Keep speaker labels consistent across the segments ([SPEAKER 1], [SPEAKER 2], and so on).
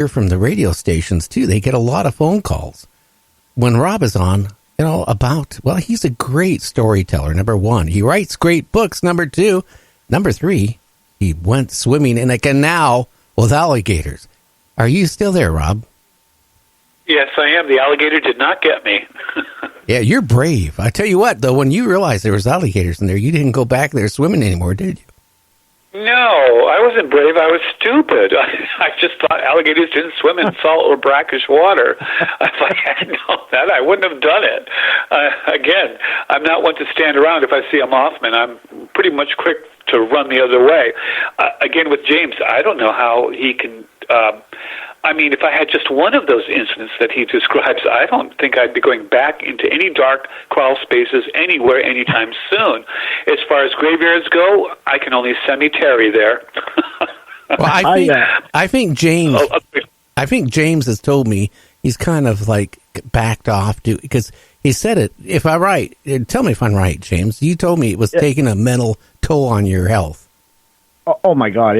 [SPEAKER 1] hear from the radio stations, too. They get a lot of phone calls. When Rob is on, he's a great storyteller, number one. He writes great books, number two. Number three, he went swimming in a canal with alligators. Are you still there, Rob?
[SPEAKER 2] Yes, I am. The alligator did not get me.
[SPEAKER 1] Yeah, you're brave. I tell you what, though, when you realized there was alligators in there, you didn't go back there swimming anymore, did you?
[SPEAKER 2] No, I wasn't brave. I was stupid. I just thought alligators didn't swim in salt or brackish water. If I had known that, I wouldn't have done it. Again, I'm not one to stand around. If I see a Mothman, I'm pretty much quick to run the other way. Again, with James, I don't know how he can... if I had just one of those incidents that he describes, I don't think I'd be going back into any dark crawl spaces anywhere anytime soon. As far as graveyards go, I can only cemetery there.
[SPEAKER 1] Well, I think James. I think James has told me he's kind of like backed off because he said it. If I'm right, tell me if I'm right, James. You told me it was taking a mental toll on your health.
[SPEAKER 3] Oh my God!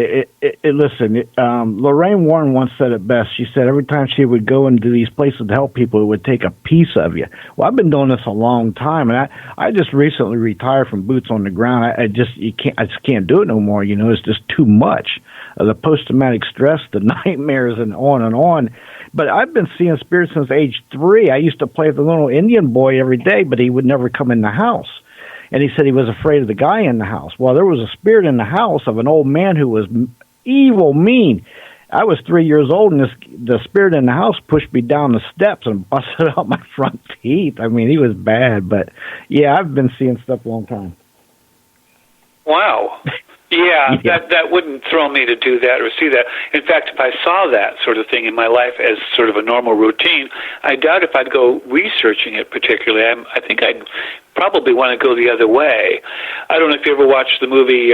[SPEAKER 3] Listen, Lorraine Warren once said it best. She said every time she would go into these places to help people, it would take a piece of you. Well, I've been doing this a long time, and I just recently retired from boots on the ground. I just can't do it no more. You know, it's just too much. The post-traumatic stress, the nightmares, and on and on. But I've been seeing spirits since age 3. I used to play with the little Indian boy every day, but he would never come in the house. And he said he was afraid of the guy in the house. Well, there was a spirit in the house of an old man who was evil, mean. I was 3 years old, and the spirit in the house pushed me down the steps and busted out my front teeth. I mean, he was bad. But, yeah, I've been seeing stuff a long time.
[SPEAKER 2] Wow. Yeah, that wouldn't throw me to do that or see that. In fact, if I saw that sort of thing in my life as sort of a normal routine, I doubt if I'd go researching it particularly. I think I'd probably want to go the other way. I don't know if you ever watched the movie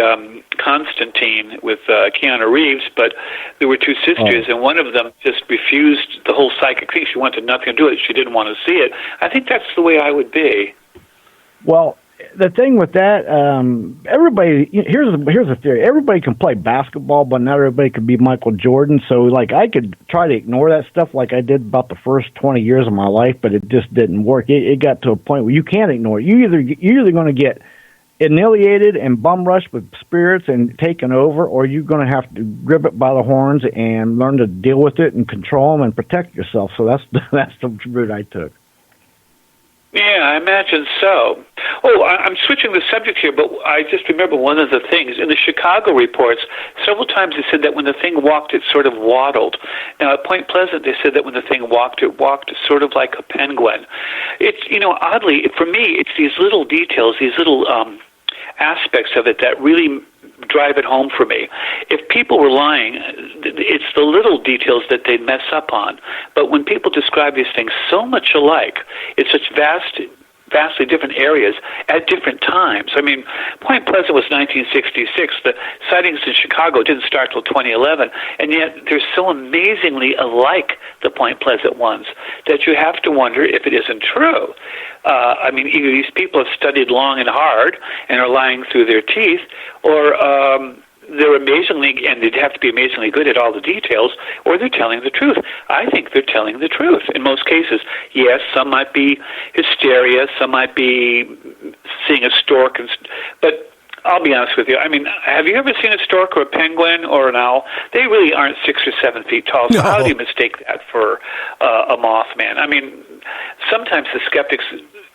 [SPEAKER 2] Constantine with Keanu Reeves, but there were two sisters, and one of them just refused the whole psychic thing. She wanted nothing to do with it. She didn't want to see it. I think that's the way I would be.
[SPEAKER 3] Well, the thing with that, everybody, here's a theory. Everybody can play basketball, but not everybody can be Michael Jordan. So, like, I could try to ignore that stuff like I did about the first 20 years of my life, but it just didn't work. It got to a point where you can't ignore it. You're either going to get annihilated and bum rushed with spirits and taken over, or you're going to have to grip it by the horns and learn to deal with it and control them and protect yourself. So that's the route I took.
[SPEAKER 2] Yeah, I imagine so. Oh, I'm switching the subject here, but I just remember one of the things. In the Chicago reports, several times they said that when the thing walked, it sort of waddled. Now, at Point Pleasant, they said that when the thing walked, it walked sort of like a penguin. It's, oddly, for me, it's these little details, these little aspects of it that really drive it home for me. If people were lying, it's the little details that they mess up on. But when people describe these things so much alike, it's such vastly different areas at different times. I mean, Point Pleasant was 1966. The sightings in Chicago didn't start till 2011, and yet they're so amazingly alike, the Point Pleasant ones, that you have to wonder if it isn't true. Either these people have studied long and hard and are lying through their teeth, or they're amazingly, and they'd have to be amazingly good at all the details, or they're telling the truth. I think they're telling the truth in most cases. Yes, some might be hysteria, some might be seeing a stork, but I'll be honest with you. I mean, have you ever seen a stork or a penguin or an owl? They really aren't 6 or 7 feet tall, so how do you mistake that for a Mothman? I mean, sometimes the skeptics'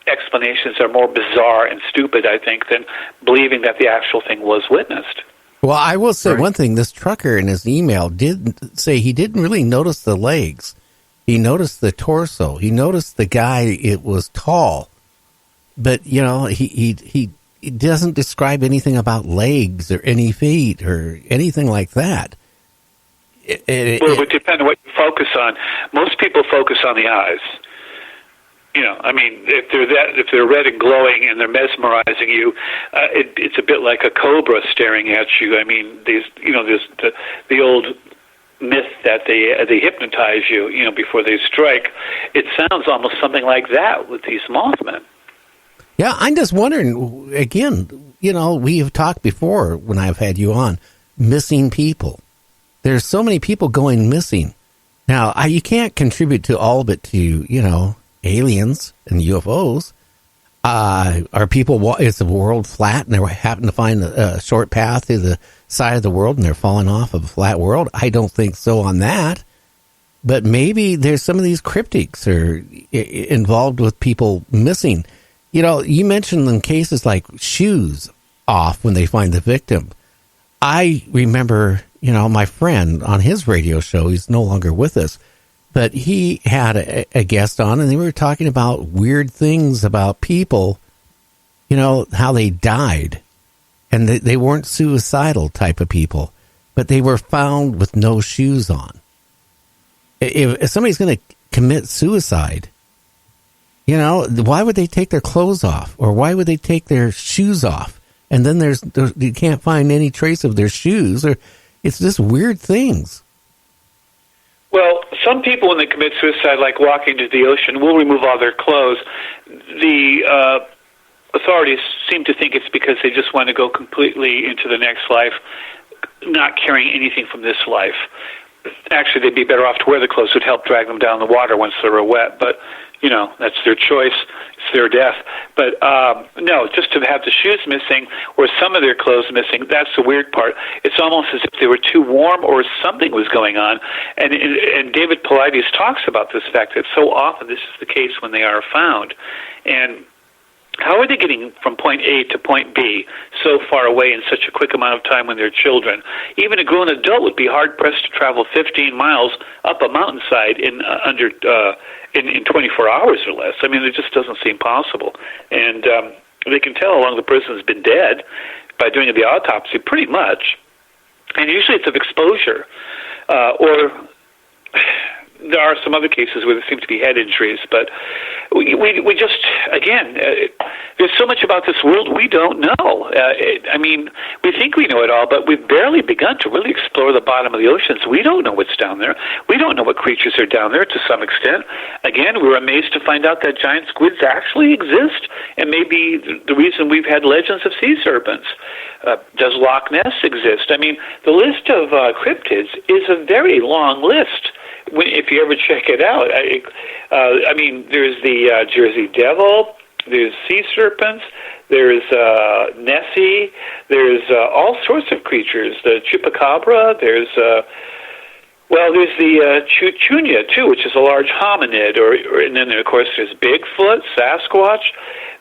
[SPEAKER 2] explanations are more bizarre and stupid, I think, than believing that the actual thing was witnessed.
[SPEAKER 1] Well, I will say one thing. This trucker in his email did say he didn't really notice the legs. He noticed the torso. He noticed the guy, it was tall. But, he doesn't describe anything about legs or any feet or anything like that.
[SPEAKER 2] It would depend on what you focus on. Most people focus on the eyes. If they're red and glowing and they're mesmerizing you, it's a bit like a cobra staring at you. I mean, there's the old myth that they hypnotize you, before they strike. It sounds almost something like that with these Mothmen.
[SPEAKER 1] Yeah, I'm just wondering, again, we have talked before when I've had you on, missing people. There's so many people going missing. Now, you can't contribute to all of it to, aliens and UFOs. Are people, is the world flat and they happen to find a short path to the side of the world and they're falling off of a flat world? I don't think so on that. But maybe there's some of these cryptics are involved with people missing. You mentioned in cases like shoes off when they find the victim. I remember, my friend on his radio show, he's no longer with us, but he had a guest on and they were talking about weird things about people, how they died. And they weren't suicidal type of people, but they were found with no shoes on. If somebody's going to commit suicide, why would they take their clothes off? Or why would they take their shoes off? And then you can't find any trace of their shoes. Or it's just weird things.
[SPEAKER 2] Well, some people, when they commit suicide, like walking to the ocean, will remove all their clothes. The authorities seem to think it's because they just want to go completely into the next life, not carrying anything from this life. Actually, they'd be better off to wear the clothes. It would help drag them down the water once they were wet. But, that's their choice. It's their death. But, no, just to have the shoes missing or some of their clothes missing, that's the weird part. It's almost as if they were too warm or something was going on. And David Paulides talks about this fact that so often this is the case when they are found. And how are they getting from point A to point B so far away in such a quick amount of time when they're children? Even a grown adult would be hard-pressed to travel 15 miles up a mountainside in 24 hours or less. I mean, it just doesn't seem possible. And they can tell how long the person has been dead by doing the autopsy, pretty much. And usually it's of exposure. Or there are some other cases where there seem to be head injuries, but we just, again, there's so much about this world we don't know. We think we know it all, but we've barely begun to really explore the bottom of the oceans. We don't know what's down there. We don't know what creatures are down there to some extent. Again, we're amazed to find out that giant squids actually exist, and maybe the reason we've had legends of sea serpents. Does Loch Ness exist? I mean, the list of cryptids is a very long list. If you ever check it out, there's the Jersey Devil, there's sea serpents, there's Nessie, there's all sorts of creatures. The Chupacabra, there's the Chuchunya too, which is a large hominid, and then of course there's Bigfoot, Sasquatch.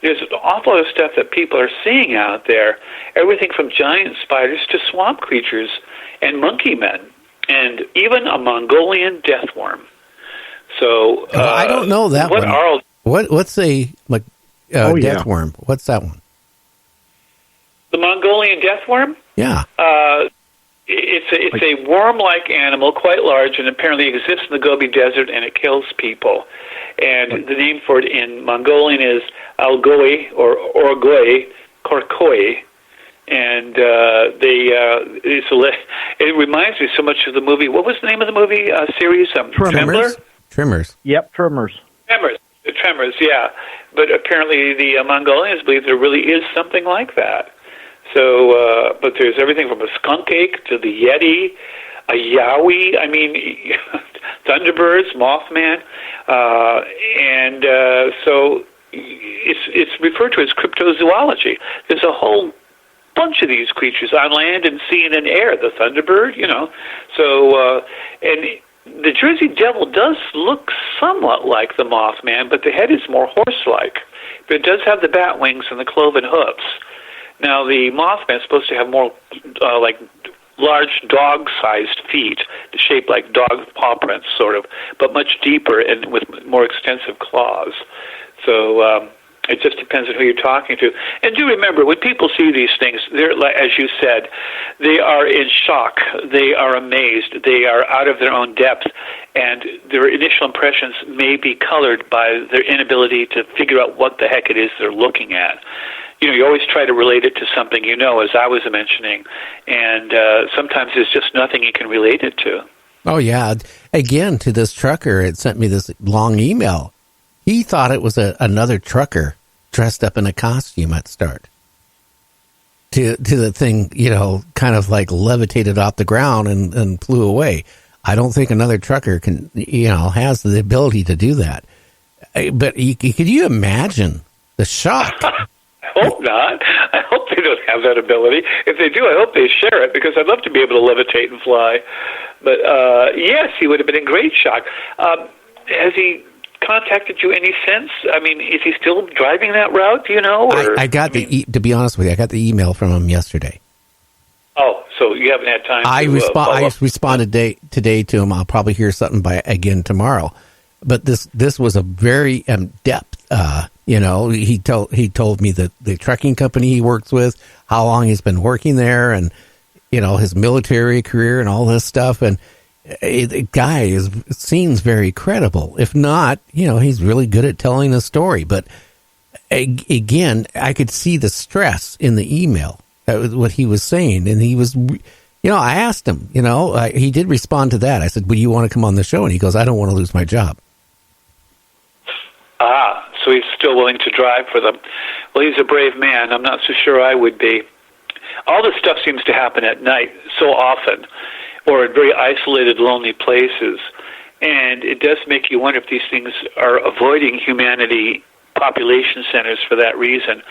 [SPEAKER 2] There's an awful lot of stuff that people are seeing out there. Everything from giant spiders to swamp creatures and monkey men. And even a Mongolian death worm. So
[SPEAKER 1] I don't know that one. What's a death worm? What's that one?
[SPEAKER 2] The Mongolian death worm?
[SPEAKER 1] Yeah.
[SPEAKER 2] It's a worm-like animal, quite large, and apparently exists in the Gobi Desert, and it kills people. And the name for it in Mongolian is Algoi or Orgoi Korkoi. And it reminds me so much of the movie. What was the name of the movie series?
[SPEAKER 1] Tremors.
[SPEAKER 3] Yep, Tremors.
[SPEAKER 2] Tremors, yeah. But apparently the Mongolians believe there really is something like that. So, but there's everything from a skunk ape to the Yeti, a Yowie. I mean, Thunderbirds, Mothman, and so it's referred to as cryptozoology. There's a whole bunch of these creatures on land and sea and in air. The Thunderbird, So, and the Jersey Devil does look somewhat like the Mothman, but the head is more horse-like. But it does have the bat wings and the cloven hoofs. Now, the Mothman is supposed to have more like large dog-sized feet, shaped like dog paw prints, sort of, but much deeper and with more extensive claws. So it just depends on who you're talking to. And do remember, when people see these things, they're, as you said, they are in shock. They are amazed. They are out of their own depth. And their initial impressions may be colored by their inability to figure out what the heck it is they're looking at. You always try to relate it to something as I was mentioning. And sometimes there's just nothing you can relate it to.
[SPEAKER 1] Oh, yeah. Again, to this trucker, it sent me this long email. He thought it was another trucker dressed up in a costume at start. To the thing, kind of like levitated off the ground and flew away. I don't think another trucker has the ability to do that. But could you imagine the shock?
[SPEAKER 2] I hope not. I hope they don't have that ability. If they do, I hope they share it, because I'd love to be able to levitate and fly. But yes, he would have been in great shock. Has he contacted you any since? I mean, is he still driving that route? Do you know? Or,
[SPEAKER 1] I got to be honest with you, I got the email from him yesterday.
[SPEAKER 2] Oh, so you haven't had time.
[SPEAKER 1] I responded today to him. I'll probably hear something again tomorrow. But this was a very depth. He told me that the trucking company he works with, how long he's been working there, and his military career and all this stuff. And the guy seems very credible. If not, he's really good at telling a story. But again, I could see the stress in the email. That was what he was saying, and he was. I asked him. He did respond to that. I said, "Would you want to come on the show?" And he goes, "I don't want to lose my job."
[SPEAKER 2] So he's still willing to drive for them. Well, he's a brave man. I'm not so sure I would be. All this stuff seems to happen at night so often, or at very isolated, lonely places. And it does make you wonder if these things are avoiding humanity population centers for that reason.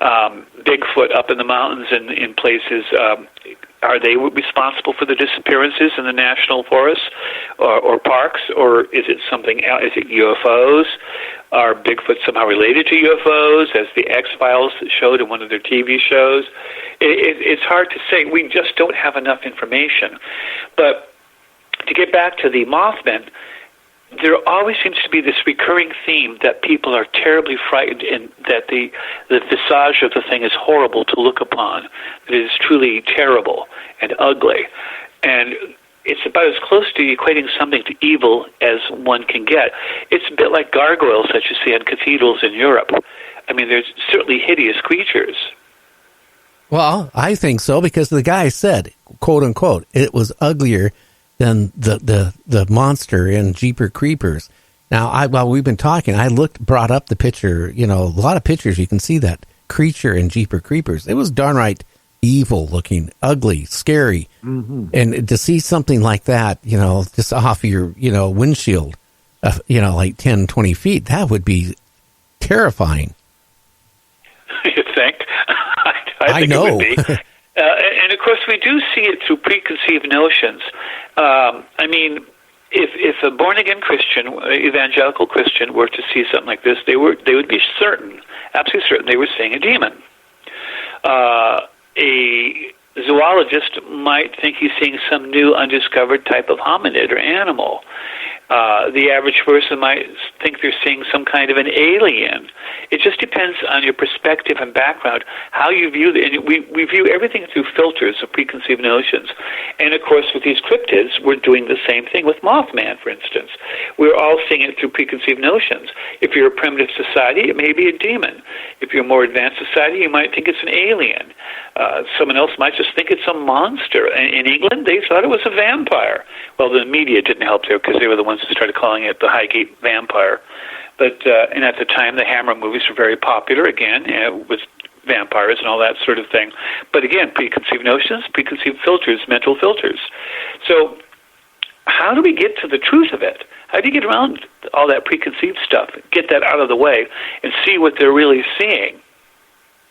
[SPEAKER 2] Bigfoot up in the mountains and in places, are they responsible for the disappearances in the national forests or parks, or is it something else? Is it UFOs? Are Bigfoot somehow related to UFOs, as the X-Files showed in one of their TV shows? It's hard to say. We just don't have enough information. But to get back to the Mothman, there always seems to be this recurring theme that people are terribly frightened, and that the visage of the thing is horrible to look upon. That it is truly terrible and ugly. And it's about as close to equating something to evil as one can get. It's a bit like gargoyles that you see on cathedrals in Europe. I mean, there's certainly hideous creatures.
[SPEAKER 1] Well, I think so, because the guy said, quote unquote, it was uglier than the monster in Jeepers Creepers. Now, while we've been talking, I brought up the picture, a lot of pictures, you can see that creature in Jeepers Creepers. It was darn evil looking, ugly, scary. Mm-hmm. And to see something like that, just off your, windshield, like 10, 20 feet, that would be terrifying.
[SPEAKER 2] You think? I think
[SPEAKER 1] know.
[SPEAKER 2] It would be. And of course, we do see it through preconceived notions. I mean, if a born-again Christian, evangelical Christian, were to see something like this, they would be certain, absolutely certain, they were seeing a demon. A zoologist might think he's seeing some new undiscovered type of hominid or animal. The average person might think they're seeing some kind of an alien. It just depends on your perspective and background, how you view it. We view everything through filters of preconceived notions. And, of course, with these cryptids, we're doing the same thing with Mothman, for instance. We're all seeing it through preconceived notions. If you're a primitive society, it may be a demon. If you're a more advanced society, you might think it's an alien. Someone else might just think it's a monster. In England, they thought it was a vampire. Well, the media didn't help there, because they were the ones who started calling it the Highgate Vampire. But and at the time, the Hammer movies were very popular, again, with vampires and all that sort of thing. But again, preconceived notions, preconceived filters, mental filters. So how do we get to the truth of it? How do you get around all that preconceived stuff, get that out of the way, and see what they're really seeing?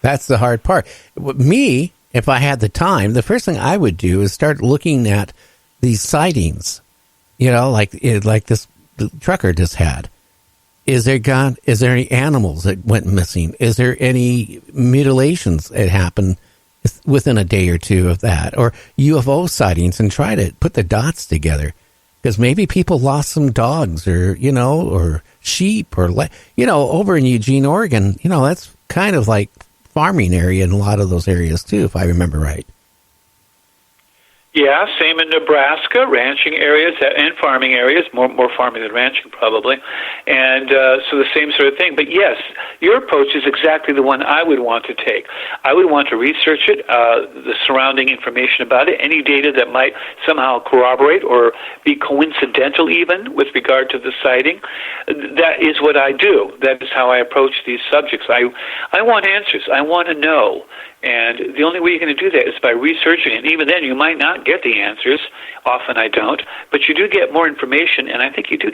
[SPEAKER 1] That's the hard part. Me, if I had the time, the first thing I would do is start looking at these sightings, like this the trucker just had. Is there any animals that went missing? Is there any mutilations that happened within a day or two of that? Or UFO sightings, and try to put the dots together. Because maybe people lost some dogs or sheep or, over in Eugene, Oregon, that's kind of like farming area in a lot of those areas too, if I remember right.
[SPEAKER 2] Yeah, same in Nebraska, ranching areas and farming areas, more farming than ranching probably, and so the same sort of thing. But yes, your approach is exactly the one I would want to take. I would want to research it, the surrounding information about it, any data that might somehow corroborate or be coincidental even with regard to the sighting. That is what I do. That is how I approach these subjects. I want answers. I want to know. And the only way you're going to do that is by researching it. And even then, you might not get the answers. Often I don't. But you do get more information, and I think you do